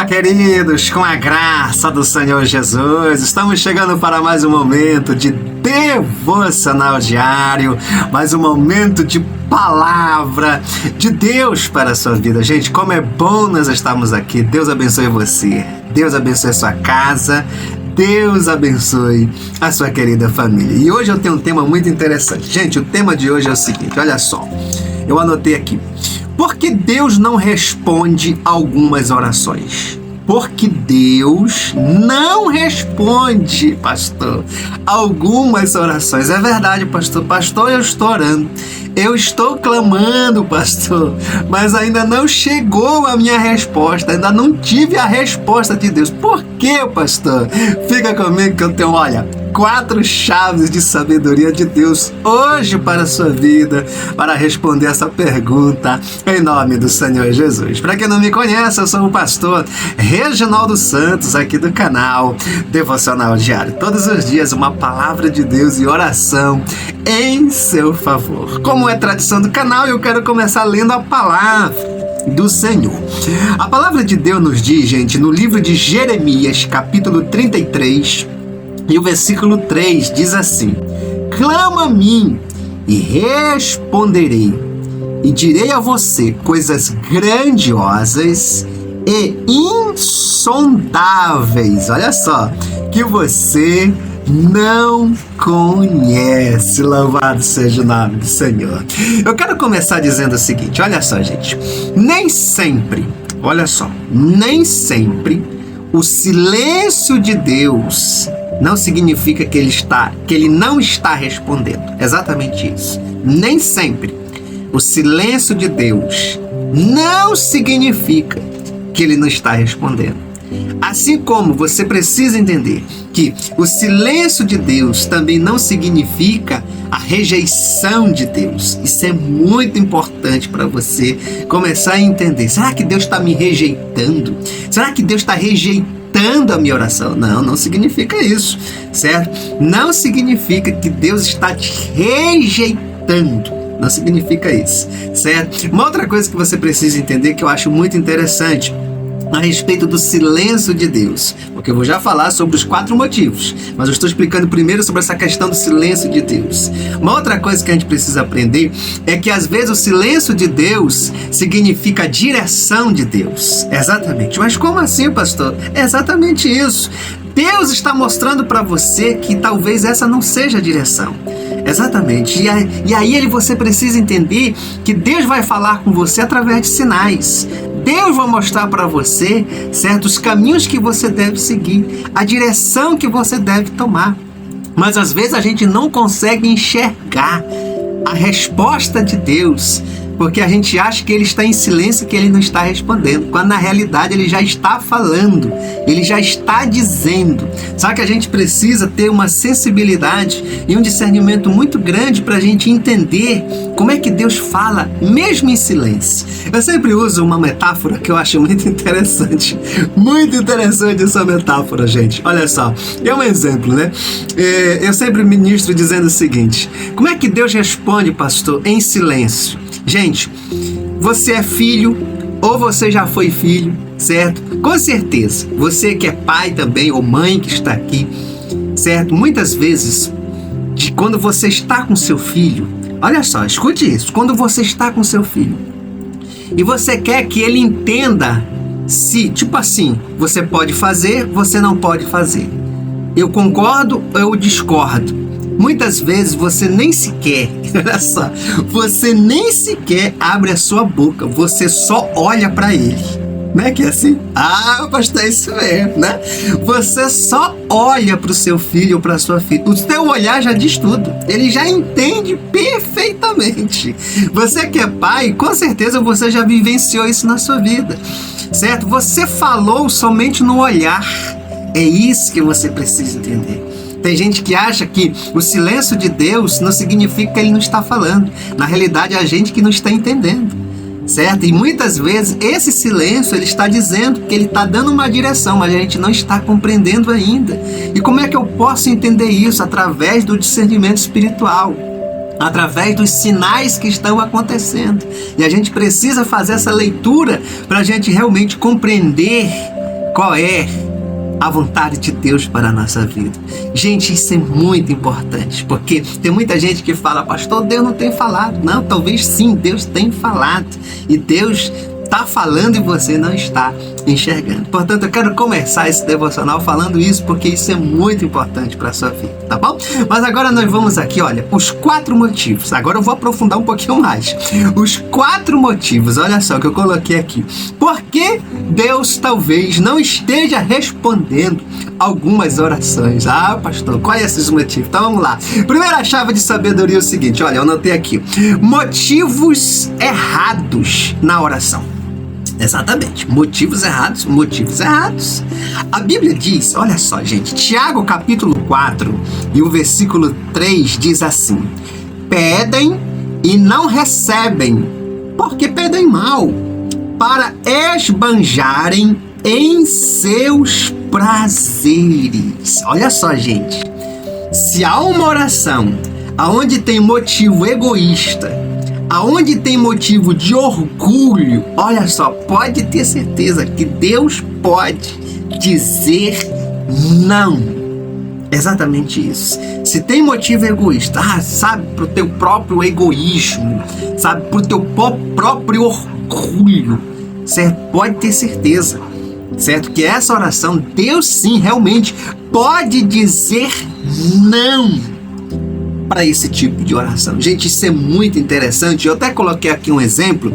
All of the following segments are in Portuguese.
Olá, queridos, com a graça do Senhor Jesus, estamos chegando para mais um momento de devocional diário, mais um momento de palavra de Deus para a sua vida. Gente, como é bom nós estarmos aqui. Deus abençoe você, Deus abençoe a sua casa, Deus abençoe a sua querida família. E hoje eu tenho um tema muito interessante. Gente, o tema de hoje é o seguinte, olha só, eu anotei aqui. Por que Deus não responde algumas orações? Porque Deus não responde, pastor, algumas orações. É verdade, pastor. Pastor, eu estou orando. Eu estou clamando, pastor, mas ainda não chegou a minha resposta. Ainda não tive a resposta de Deus. Por quê, pastor? Fica comigo que eu tenho, 4 chaves de sabedoria de Deus hoje para a sua vida, para responder essa pergunta em nome do Senhor Jesus. Para quem não me conhece, eu sou o pastor Reginaldo Santos, aqui do canal Devocional Diário. Todos os dias uma palavra de Deus e oração em seu favor. Como é tradição do canal, eu quero começar lendo a palavra do Senhor. A palavra de Deus nos diz, gente, no livro de Jeremias, capítulo 33, e o versículo 3 diz assim: clama a mim e responderei, e direi a você coisas grandiosas e insondáveis, olha só, que você não conhece. Louvado seja o nome do Senhor. Eu quero começar dizendo o seguinte, olha só, gente, nem sempre o silêncio de Deus não significa que ele não está respondendo. Exatamente isso. Nem sempre o silêncio de Deus não significa que ele não está respondendo. Assim como você precisa entender que o silêncio de Deus também não significa a rejeição de Deus. Isso é muito importante para você começar a entender. Será que Deus está me rejeitando? Será que Deus está rejeitando a minha oração? Não significa isso, certo? Não significa que Deus está te rejeitando. Não significa isso, certo? Uma outra coisa que você precisa entender, que eu acho muito interessante a respeito do silêncio de Deus, porque eu vou já falar sobre os 4 motivos, mas eu estou explicando primeiro sobre essa questão do silêncio de Deus. Uma outra coisa que a gente precisa aprender é que às vezes o silêncio de Deus significa a direção de Deus. Exatamente. Mas como assim, pastor? É exatamente isso. Deus está mostrando para você que talvez essa não seja a direção. Exatamente. E aí você precisa entender que Deus vai falar com você através de sinais. Deus vai mostrar para você certos caminhos que você deve seguir, a direção que você deve tomar. Mas às vezes a gente não consegue enxergar a resposta de Deus, porque a gente acha que ele está em silêncio, que ele não está respondendo, quando na realidade ele já está falando, ele já está dizendo. Só que a gente precisa ter uma sensibilidade e um discernimento muito grande para a gente entender como é que Deus fala, mesmo em silêncio. Eu sempre uso uma metáfora que eu acho muito interessante essa metáfora, gente. Olha só, é um exemplo, né? Eu sempre ministro dizendo o seguinte: como é que Deus responde, pastor, em silêncio? Gente, você é filho ou você já foi filho, certo? Com certeza, você que é pai também ou mãe que está aqui, certo? Muitas vezes, quando você está com seu filho, olha só, escute isso, quando você está com seu filho e você quer que ele entenda se, tipo assim, você pode fazer, você não pode fazer, eu concordo ou eu discordo. Muitas vezes você nem sequer, olha só, você nem sequer abre a sua boca, você só olha para ele. Não é que é assim? Ah, pastor, é isso mesmo, né? Você só olha para o seu filho ou para a sua filha. O seu olhar já diz tudo. Ele já entende perfeitamente. Você que é pai, com certeza você já vivenciou isso na sua vida, certo? Você falou somente no olhar. É isso que você precisa entender. Tem gente que acha que o silêncio de Deus não significa que ele não está falando. Na realidade, é a gente que não está entendendo, certo? E muitas vezes esse silêncio ele está dizendo que ele está dando uma direção, mas a gente não está compreendendo ainda. E como é que eu posso entender isso? Através do discernimento espiritual, através dos sinais que estão acontecendo. E a gente precisa fazer essa leitura para a gente realmente compreender qual é a vontade de Deus para a nossa vida. Gente, isso é muito importante, porque tem muita gente que fala, pastor, Deus não tem falado. Não, talvez sim, Deus tem falado. E Deus está falando e você não está enxergando. Portanto, eu quero começar esse devocional falando isso, porque isso é muito importante para a sua vida, tá bom? Mas agora nós vamos aqui, olha, os 4 motivos. Agora eu vou aprofundar um pouquinho mais. Os 4 motivos, olha só que eu coloquei aqui. Por que Deus talvez não esteja respondendo algumas orações? Ah, pastor, quais são esses motivos? Então vamos lá. Primeira chave de sabedoria é o seguinte, olha, eu anotei aqui. Motivos errados na oração. Exatamente, motivos errados. A Bíblia diz, olha só, gente, Tiago capítulo 4 e o versículo 3 diz assim: pedem e não recebem, porque pedem mal, para esbanjarem em seus prazeres. Olha só, gente, se há uma oração aonde tem motivo egoísta, aonde tem motivo de orgulho, olha só, pode ter certeza que Deus pode dizer não. Exatamente isso. Se tem motivo egoísta, sabe, pro teu próprio egoísmo, sabe, pro teu próprio orgulho, certo? Pode ter certeza, certo? Que essa oração, Deus sim, realmente pode dizer não para esse tipo de oração. Gente, isso é muito interessante. Eu até coloquei aqui um exemplo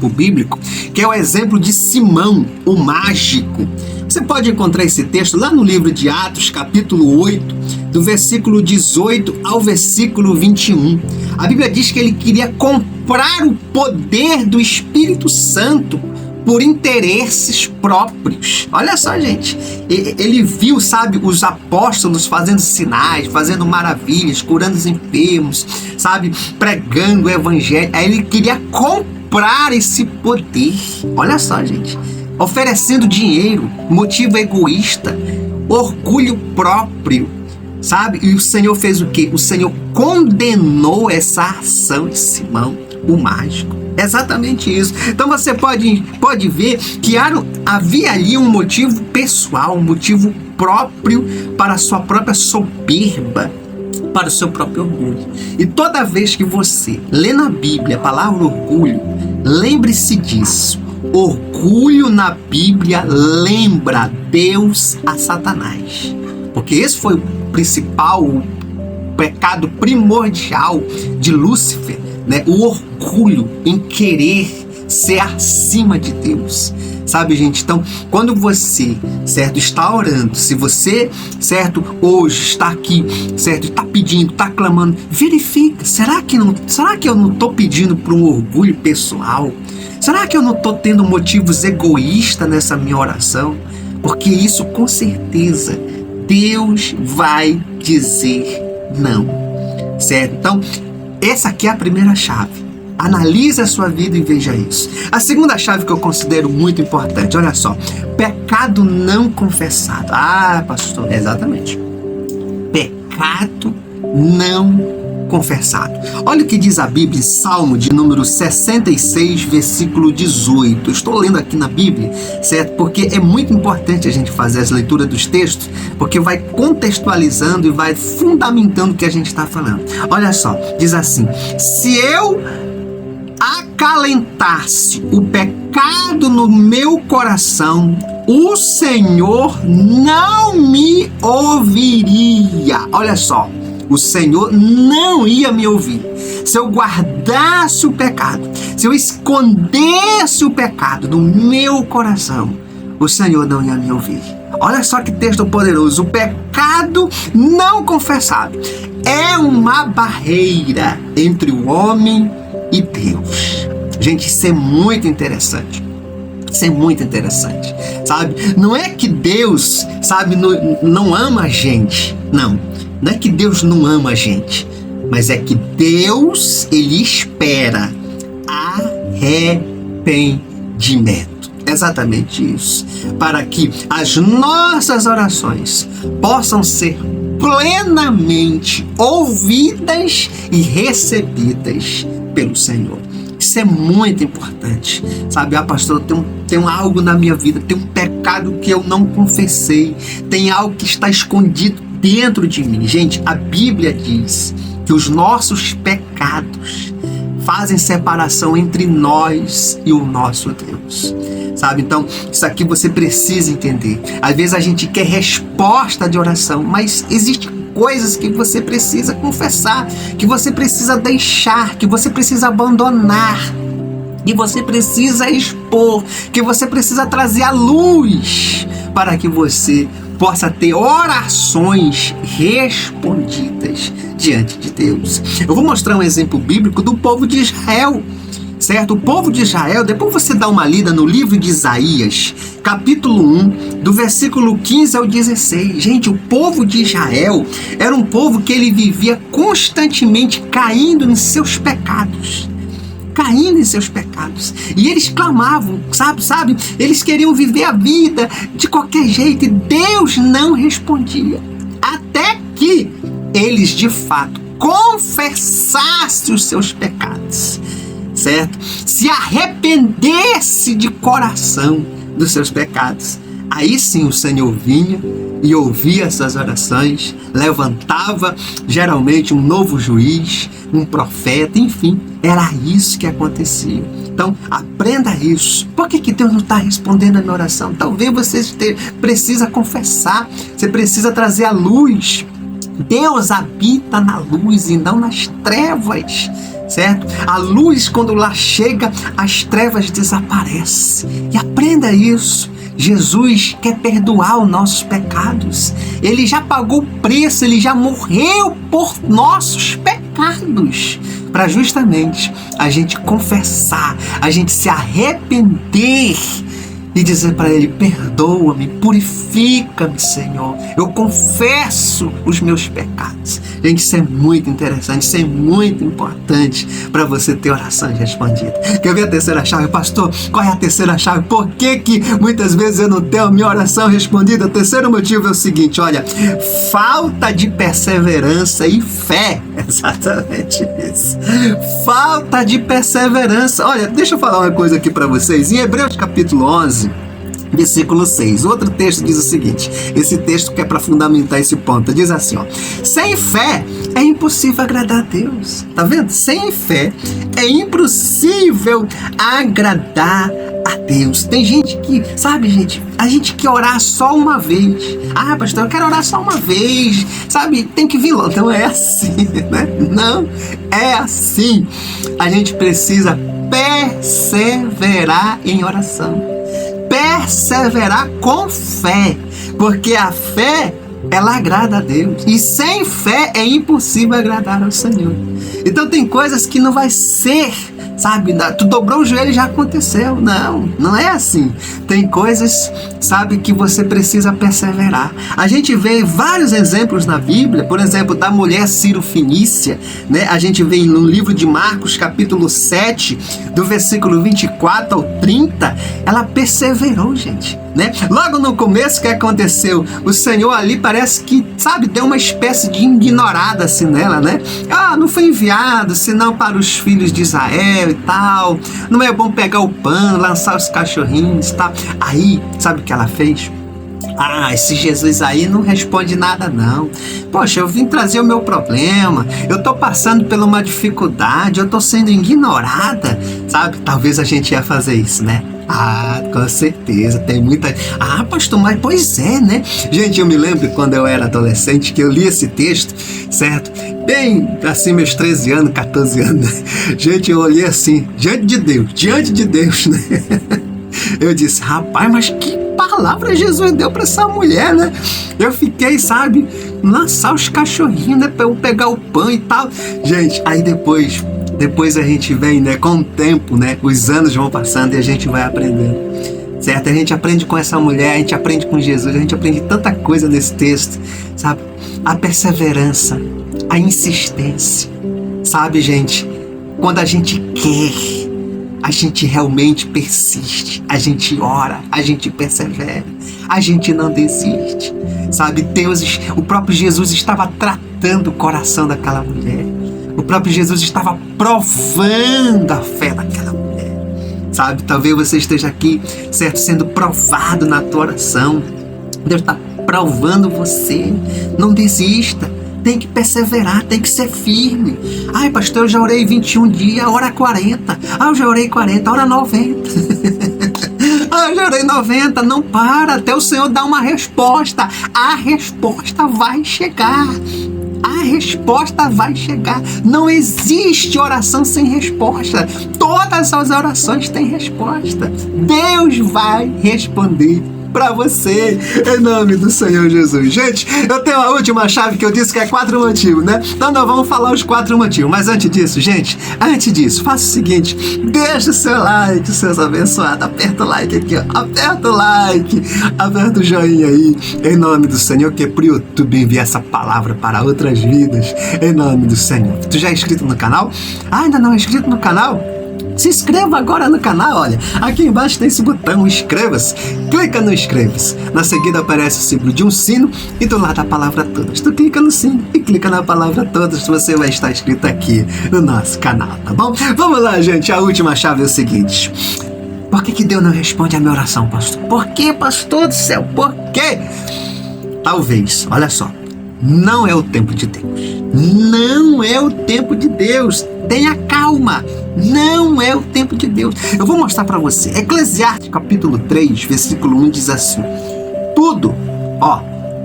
bíblico, que é o exemplo de Simão, o mágico. Você pode encontrar esse texto lá no livro de Atos, capítulo 8, do versículo 18 ao versículo 21. A Bíblia diz que ele queria comprar o poder do Espírito Santo por interesses próprios. Olha só, gente, ele viu, sabe, os apóstolos fazendo sinais, fazendo maravilhas, curando os enfermos, sabe, pregando o evangelho. Aí ele queria comprar esse poder. Olha só, gente, oferecendo dinheiro, motivo egoísta, orgulho próprio, sabe? E o Senhor fez o quê? O Senhor condenou essa ação de Simão, o mágico. Exatamente isso. Então você pode ver que havia ali um motivo pessoal, um motivo próprio para a sua própria soberba, para o seu próprio orgulho. E toda vez que você lê na Bíblia a palavra orgulho, lembre-se disso. Orgulho na Bíblia lembra Deus a Satanás. Porque esse foi o principal, o pecado primordial de Lúcifer, né? O orgulho em querer ser acima de Deus. Sabe, gente? Então, quando você, certo, está orando, se você, certo, hoje está aqui, certo, está pedindo, está clamando, verifica, será que eu não estou pedindo por um orgulho pessoal? Será que eu não estou tendo motivos egoístas nessa minha oração? Porque isso, com certeza, Deus vai dizer não, certo? Então, essa aqui é a primeira chave. Analise a sua vida e veja isso. A segunda chave que eu considero muito importante, olha só, pecado não confessado. Ah, pastor, exatamente. Pecado não confessado. Olha o que diz a Bíblia em Salmo de número 66, versículo 18. Eu estou lendo aqui na Bíblia, certo? Porque é muito importante a gente fazer as leituras dos textos, porque vai contextualizando e vai fundamentando o que a gente está falando. Olha só, diz assim: se eu acalentasse o pecado no meu coração, o Senhor não me ouviria. Olha só, o Senhor não ia me ouvir. Se eu guardasse o pecado, se eu escondesse o pecado no meu coração, o Senhor não ia me ouvir. Olha só que texto poderoso. O pecado não confessado é uma barreira entre o homem e Deus. Gente, isso é muito interessante. Isso é muito interessante, sabe? Não é que Deus, sabe, não ama a gente. Não é que Deus não ama a gente, mas é que Deus, ele espera arrependimento. Exatamente isso. Para que as nossas orações possam ser plenamente ouvidas e recebidas pelo Senhor. Isso Isso é muito importante, sabe? Pastor, tem algo na minha vida, tem um pecado que eu não confessei, tem algo que está escondido dentro de mim. Gente, a Bíblia diz que os nossos pecados fazem separação entre nós e o nosso Deus, sabe? Então, isso aqui você precisa entender. Às vezes a gente quer resposta de oração, mas existe coisas que você precisa confessar, que você precisa deixar, que você precisa abandonar, que você precisa expor, que você precisa trazer à luz para que você possa ter orações respondidas diante de Deus. Eu vou mostrar um exemplo bíblico do povo de Israel, certo? O povo de Israel, depois você dá uma lida no livro de Isaías, capítulo 1, do versículo 15 ao 16. Gente, o povo de Israel era um povo que ele vivia constantemente caindo em seus pecados. E eles clamavam, sabe? Eles queriam viver a vida de qualquer jeito e Deus não respondia. Até que eles, de fato, confessassem os seus pecados, certo? Se arrependesse de coração dos seus pecados. Aí sim o Senhor vinha e ouvia essas orações, levantava geralmente um novo juiz, um profeta, enfim, era isso que acontecia. Então, aprenda isso. Por que Deus não está respondendo a minha oração? Talvez você precisa confessar, você precisa trazer a luz. Deus habita na luz e não nas trevas, certo? A luz, quando lá chega, as trevas desaparecem. E aprenda isso. Jesus quer perdoar os nossos pecados. Ele já pagou o preço, ele já morreu por nossos pecados, para justamente a gente confessar, a gente se arrepender e dizer para ele: perdoa-me, purifica-me, Senhor, eu confesso os meus pecados. Gente, isso é muito interessante, isso é muito importante para você ter orações respondidas. Quer ver a terceira chave? Pastor, qual é a terceira chave? Por que muitas vezes eu não tenho a minha oração respondida? O terceiro motivo é o seguinte, olha: falta de perseverança e fé. Exatamente isso. Falta de perseverança. Olha, deixa eu falar uma coisa aqui para vocês. Em Hebreus capítulo 11, versículo 6, outro texto diz o seguinte, esse texto que é para fundamentar esse ponto, diz assim, ó: sem fé é impossível agradar a Deus. Tá vendo? Sem fé é impossível agradar a Deus. Tem gente que, sabe, gente, a gente quer orar só uma vez. Ah, pastor, eu quero orar só uma vez, sabe, tem que vir logo. Então é assim, né? Não é assim. A gente precisa perseverar em oração, perseverar com fé, porque a fé, ela agrada a Deus, e sem fé é impossível agradar ao Senhor. Então tem coisas que não vai ser, sabe, tu dobrou o joelho e já aconteceu. Não é assim. Tem coisas, sabe, que você precisa perseverar. A gente vê vários exemplos na Bíblia, por exemplo, da mulher Ciro-Fenícia, né? A gente vê no livro de Marcos, capítulo 7, do versículo 24 ao 30, ela perseverou, gente, né? Logo no começo, o que aconteceu? O Senhor ali parece que, sabe, deu uma espécie de ignorada assim nela, né? Não foi enviado senão para os filhos de Israel e tal. Não é bom pegar o pano, lançar os cachorrinhos e tal. Aí, sabe o que ela fez? Esse Jesus aí não responde nada não. Poxa, eu vim trazer o meu problema, eu tô passando por uma dificuldade, eu tô sendo ignorada, sabe? Talvez a gente ia fazer isso, né? Com certeza, tem muita... pastor, mas pois é, né? Gente, eu me lembro quando eu era adolescente que eu li esse texto, certo? Bem, assim, meus 13 anos, 14 anos. Gente, eu olhei assim, diante de Deus, né? Eu disse, rapaz, mas que palavra Jesus deu para essa mulher, né? Eu fiquei, sabe, lançar os cachorrinhos, né, para eu pegar o pão e tal. Gente, aí depois a gente vem, né, com o tempo, né, os anos vão passando e a gente vai aprendendo, certo? A gente aprende com essa mulher, a gente aprende com Jesus, a gente aprende tanta coisa nesse texto, sabe? A perseverança, a insistência, sabe, gente? Quando a gente quer, a gente realmente persiste, a gente ora, a gente persevera, a gente não desiste, sabe? O próprio Jesus estava tratando o coração daquela mulher. O próprio Jesus estava provando a fé daquela mulher. Sabe, talvez você esteja aqui, certo, sendo provado na tua oração. Deus está provando você. Não desista. Tem que perseverar, tem que ser firme. Ai, pastor, eu já orei 21 dias, ora 40. Ah, eu já orei 40, ora 90. Ah, eu já orei 90. Não para, até o Senhor dar uma resposta. A resposta vai chegar. A resposta vai chegar. Não existe oração sem resposta. Todas as orações têm resposta. Deus vai responder para você, em nome do Senhor Jesus. Gente, eu tenho a última chave que eu disse que é 4 motivos, né? Então nós vamos falar os 4 motivos. Mas antes disso, gente, faça o seguinte: deixa o seu like, seus abençoados. Aperta o like aqui, ó. Aperta o like, aperta o joinha aí, em nome do Senhor, que é pro YouTube enviar essa palavra para outras vidas, em nome do Senhor. Tu já é inscrito no canal? Ah, ainda não é inscrito no canal? Se inscreva agora no canal, olha, aqui embaixo tem esse botão, inscreva-se, clica no inscreva-se, na seguida aparece o símbolo de um sino e do lado a palavra todas. Tu clica no sino e clica na palavra todas, você vai estar inscrito aqui no nosso canal, tá bom? Vamos lá, gente, a última chave é o seguinte: por que Deus não responde a minha oração, pastor? Por que, pastor do céu? Por quê? Talvez, olha só, não é o tempo de Deus. Não é o tempo de Deus. Tenha calma. Não é o tempo de Deus. Eu vou mostrar para você. Eclesiastes capítulo 3, versículo 1 diz assim: tudo,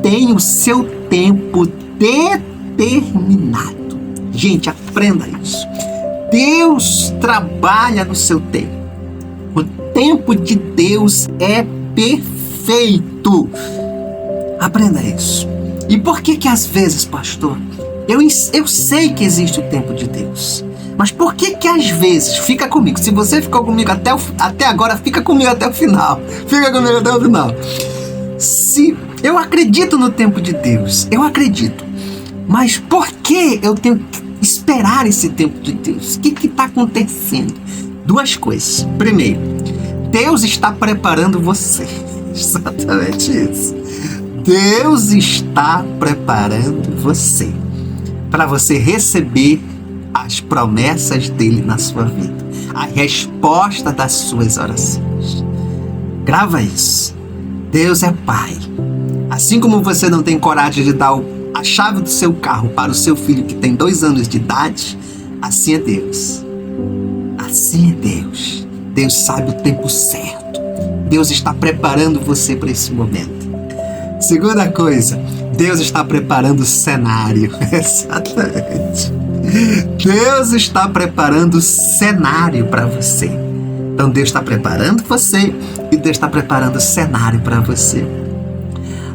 tem o seu tempo determinado. Gente, aprenda isso. Deus trabalha no seu tempo. O tempo de Deus é perfeito. Aprenda isso. E por que às vezes, pastor, eu sei que existe o tempo de Deus, mas por que às vezes, fica comigo, se você ficou comigo até agora, fica comigo até o final, se eu acredito no tempo de Deus, eu acredito, mas por que eu tenho que esperar esse tempo de Deus? O que está acontecendo? 2 coisas. Primeiro, Deus está preparando você. Exatamente isso. Deus está preparando você para você receber as promessas dele na sua vida, a resposta das suas orações. Grava isso. Deus é Pai. Assim como você não tem coragem de dar a chave do seu carro para o seu filho que tem 2 anos de idade, assim é Deus. Assim é Deus. Deus sabe o tempo certo. Deus está preparando você para esse momento. Segunda coisa, Deus está preparando o cenário. Exatamente. Deus está preparando o cenário para você. Então Deus está preparando você e Deus está preparando o cenário para você.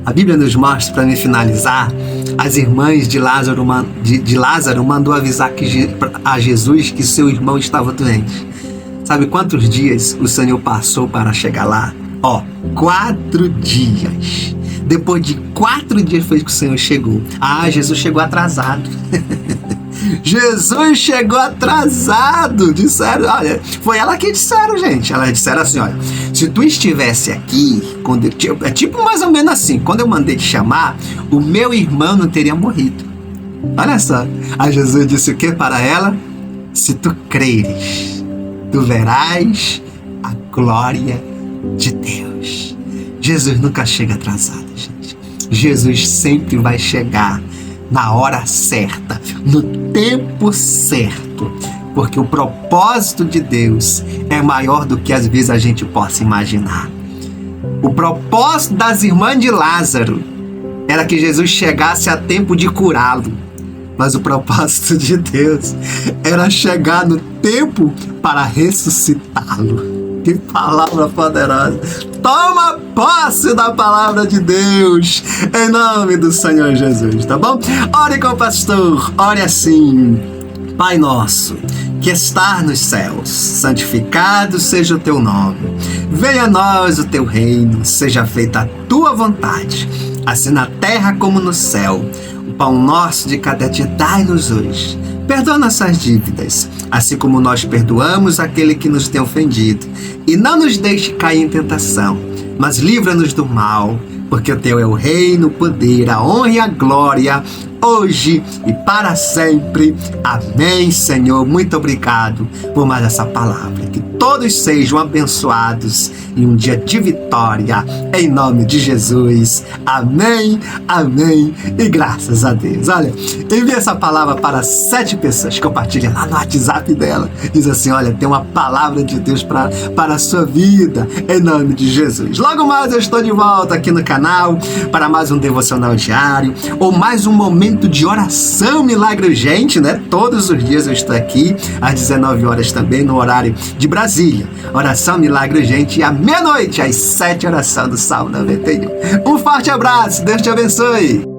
A Bíblia nos mostra, para me finalizar, as irmãs de Lázaro mandou avisar a Jesus que seu irmão estava doente. Sabe quantos dias o Senhor passou para chegar lá? 4 dias. Depois de 4 dias foi que o Senhor chegou. Jesus chegou atrasado. Jesus chegou atrasado. Disseram, olha, foi ela que disseram, gente. Elas disseram assim, olha, se tu estivesse aqui, é tipo mais ou menos assim, quando eu mandei te chamar, o meu irmão não teria morrido. Olha só. Aí Jesus disse o que para ela? Se tu creres, tu verás a glória de Deus. Jesus nunca chega atrasado, gente. Jesus sempre vai chegar na hora certa, no tempo certo, porque o propósito de Deus é maior do que às vezes a gente possa imaginar. O propósito das irmãs de Lázaro era que Jesus chegasse a tempo de curá-lo, mas o propósito de Deus era chegar no tempo para ressuscitá-lo. Que palavra poderosa! Toma posse da palavra de Deus, em nome do Senhor Jesus, tá bom? Ore com o pastor, ore assim: Pai nosso, que estás nos céus, santificado seja o teu nome. Venha a nós o teu reino, seja feita a tua vontade, assim na terra como no céu. O pão nosso de cada dia dai-nos hoje. Perdoa nossas dívidas, assim como nós perdoamos aquele que nos tem ofendido. E não nos deixe cair em tentação, mas livra-nos do mal, porque o teu é o reino, o poder, a honra e a glória hoje e para sempre. Amém, Senhor. Muito obrigado por mais essa palavra. Que todos sejam abençoados em um dia de vitória, em nome de Jesus. Amém, amém e graças a Deus. Olha, envie essa palavra para 7 pessoas, compartilha lá no WhatsApp dela. Diz assim, olha, tem uma palavra de Deus para a sua vida, em nome de Jesus. Logo mais eu estou de volta aqui no canal para mais um devocional diário, ou mais um momento de oração milagre urgente, né? Todos os dias eu estou aqui, às 19 horas também, no horário de Brasília. Oração milagre urgente, e à meia-noite, às 7, oração do Salmo 91. Um forte abraço, Deus te abençoe.